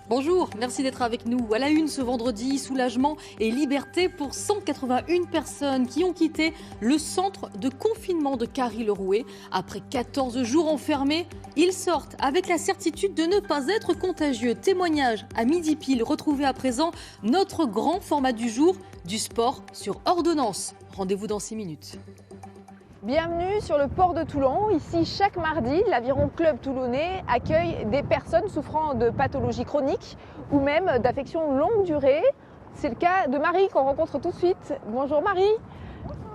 Bonjour, merci d'être avec nous. À la une ce vendredi, soulagement et liberté pour 181 personnes qui ont quitté le centre de confinement de Carry-le-Rouet. Après 14 jours enfermés, ils sortent avec la certitude de ne pas être contagieux. Témoignage à midi pile, retrouvé à présent notre grand format du jour, du sport sur ordonnance. Rendez-vous dans 6 minutes. Bienvenue sur le port de Toulon. Ici, chaque mardi, l'Aviron Club Toulonnais accueille des personnes souffrant de pathologies chroniques ou même d'affections longue durée. C'est le cas de Marie qu'on rencontre tout de suite. Bonjour Marie.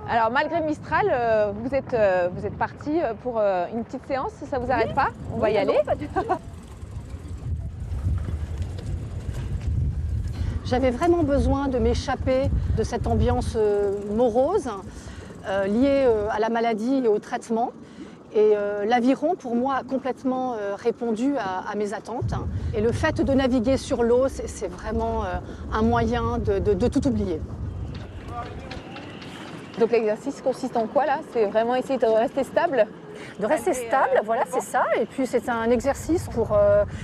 Alors malgré Mistral, vous êtes partie pour une petite séance, ça vous arrête pas? On va y aller. J'avais vraiment besoin de m'échapper de cette ambiance morose. Liée à la maladie et au traitement. Et l'Aviron, pour moi, a complètement répondu à mes attentes. Et le fait de naviguer sur l'eau, c'est vraiment un moyen de tout oublier. Donc l'exercice consiste en quoi là? C'est vraiment essayer de rester stable? De rester stable, voilà, c'est ça. Et puis c'est un exercice pour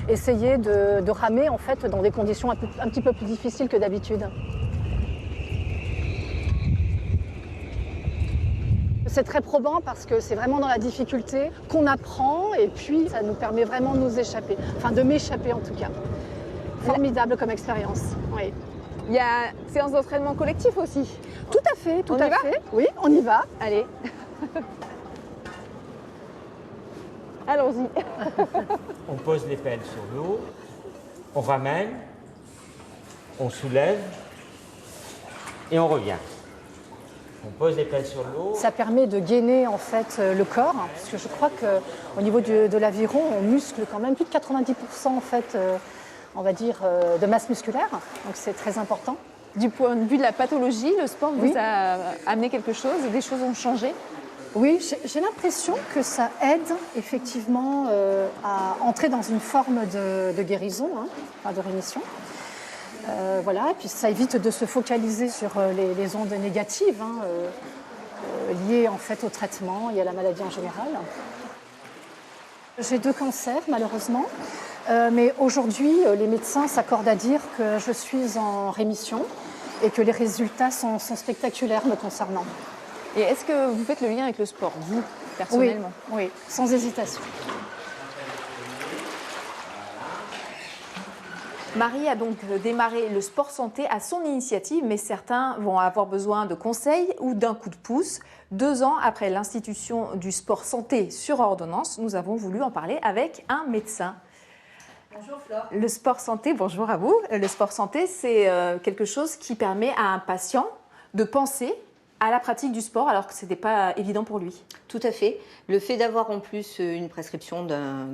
essayer de ramer en fait, dans des conditions un petit peu plus difficiles que d'habitude. C'est très probant parce que c'est vraiment dans la difficulté qu'on apprend et puis ça nous permet vraiment de nous échapper, enfin de m'échapper en tout cas. Formidable comme expérience, oui. Il y a séance d'entraînement collectif aussi. Tout à fait, tout On y à va? fait. Oui, on y va. Allez. Allons-y. On pose les pelles sur l'eau, on ramène, on soulève et on revient. On pose les pelles sur l'eau. Ça permet de gainer en fait le corps, parce que je crois qu'au niveau de l'Aviron, on muscle quand même plus de 90% en fait, on va dire, de masse musculaire. Donc c'est très important. Du point de vue de la pathologie, le sport Oui. vous a amené quelque chose et des choses ont changé? Oui, j'ai l'impression que ça aide effectivement à entrer dans une forme de guérison, enfin de rémission. Voilà, et puis ça évite de se focaliser sur les ondes négatives liées en fait au traitement et à la maladie en général. J'ai 2 cancers malheureusement, mais aujourd'hui les médecins s'accordent à dire que je suis en rémission et que les résultats sont spectaculaires me concernant. Et est-ce que vous faites le lien avec le sport, vous, personnellement? Oui, sans hésitation. Marie a donc démarré le sport santé à son initiative, mais certains vont avoir besoin de conseils ou d'un coup de pouce. 2 ans après l'institution du sport santé sur ordonnance, nous avons voulu en parler avec un médecin. Bonjour Flore. Le sport santé, bonjour à vous. Le sport santé, c'est quelque chose qui permet à un patient de penser à la pratique du sport alors que ce n'était pas évident pour lui. Tout à fait. Le fait d'avoir en plus une prescription d'un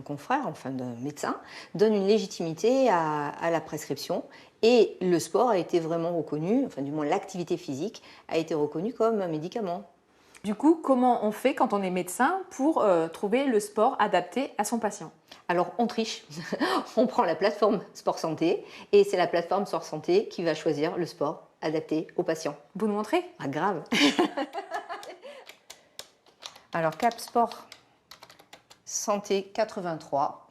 confrère, enfin d'un médecin, donne une légitimité à la prescription. Et le sport a été vraiment reconnu, enfin du moins l'activité physique a été reconnue comme un médicament. Du coup, comment on fait quand on est médecin pour trouver le sport adapté à son patient? Alors on triche, on prend la plateforme Sport Santé et c'est la plateforme Sport Santé qui va choisir le sport adapté aux patients. Vous nous montrez? Ah grave. Alors Cap Sport Santé 83.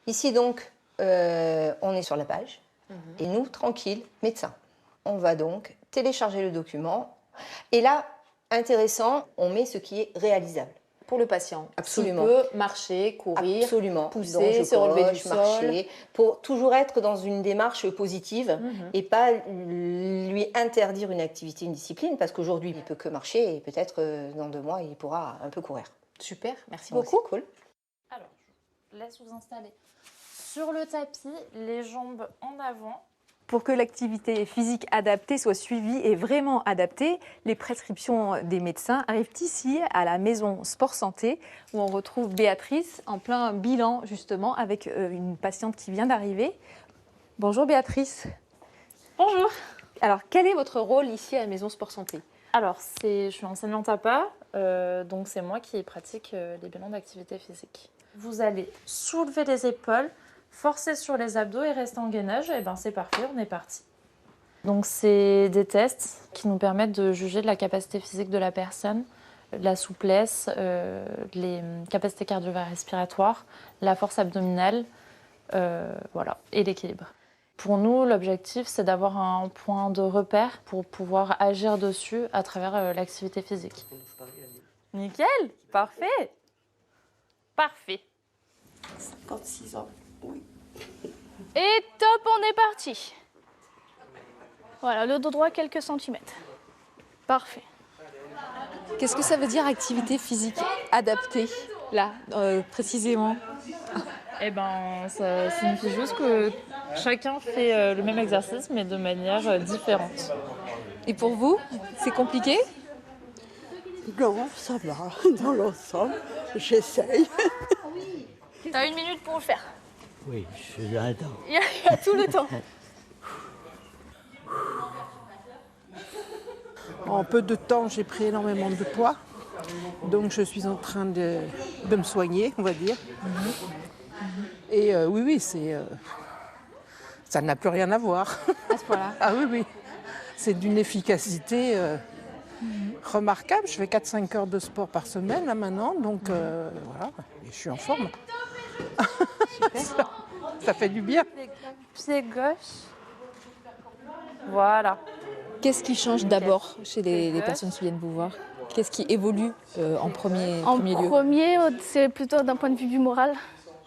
Ici donc, on est sur la page et nous, tranquille, médecin. On va donc télécharger le document et là, intéressant, on met ce qui est réalisable. Pour le patient. Absolument. Il peut marcher, courir, Absolument. pousser, Donc, je se relever du coche, marcher, pour toujours être dans une démarche positive et pas lui interdire une activité, une discipline, parce qu'aujourd'hui, il ne peut que marcher et peut-être dans 2 mois, il pourra un peu courir. Super, merci Donc, beaucoup. c'est cool. Alors, je laisse vous installer sur le tapis, les jambes en avant. Pour que l'activité physique adaptée soit suivie et vraiment adaptée, les prescriptions des médecins arrivent ici à la maison Sport Santé où on retrouve Béatrice en plein bilan justement avec une patiente qui vient d'arriver. Bonjour Béatrice. Bonjour. Alors quel est votre rôle ici à la maison Sport Santé? Alors, je suis enseignante à pas, donc c'est moi qui pratique les bilans d'activité physique. Vous allez soulever les épaules, forcer sur les abdos et rester en gainage, et ben c'est parfait, on est parti. Donc c'est des tests qui nous permettent de juger de la capacité physique de la personne, de la souplesse, les capacités cardio-respiratoires, la force abdominale, voilà, et l'équilibre. Pour nous, l'objectif, c'est d'avoir un point de repère pour pouvoir agir dessus à travers l'activité physique. Nickel, parfait. Parfait. 56 ans, oui. Et top, on est parti. Voilà, le dos droit quelques centimètres. Parfait. Qu'est-ce que ça veut dire activité physique adaptée, là, précisément? Eh ben, ça signifie juste que chacun fait le même exercice, mais de manière différente. Et pour vous, c'est compliqué? Non, ça va, dans l'ensemble, j'essaye. T'as 1 minute pour le faire. Oui, je suis là-dedans. Il y a tout le temps. En peu de temps, j'ai pris énormément de poids. Donc, je suis en train de me soigner, on va dire. Et oui, ça n'a plus rien à voir. À ce point-là. Ah oui. C'est d'une efficacité remarquable. Je fais 4-5 heures de sport par semaine, là, maintenant. Donc, voilà, et je suis en forme. ça fait du bien. Pied gauche. Voilà. Qu'est-ce qui change d'abord chez les personnes qui viennent vous voir? Qu'est-ce qui évolue en premier lieu? En premier, c'est plutôt d'un point de vue du moral.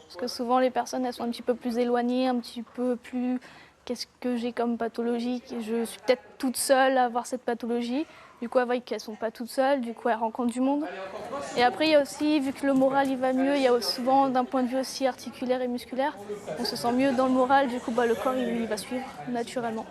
Parce que souvent, les personnes, elles sont un petit peu plus éloignées, un petit peu plus... Qu'est-ce que j'ai comme pathologie? Je suis peut-être toute seule à avoir cette pathologie. Du coup, elles voient qu'elles ne sont pas toutes seules. Du coup, elles rencontrent du monde. Et après, il y a aussi, vu que le moral, il va mieux, il y a souvent, d'un point de vue aussi articulaire et musculaire, on se sent mieux dans le moral. Du coup, le corps, il va suivre naturellement.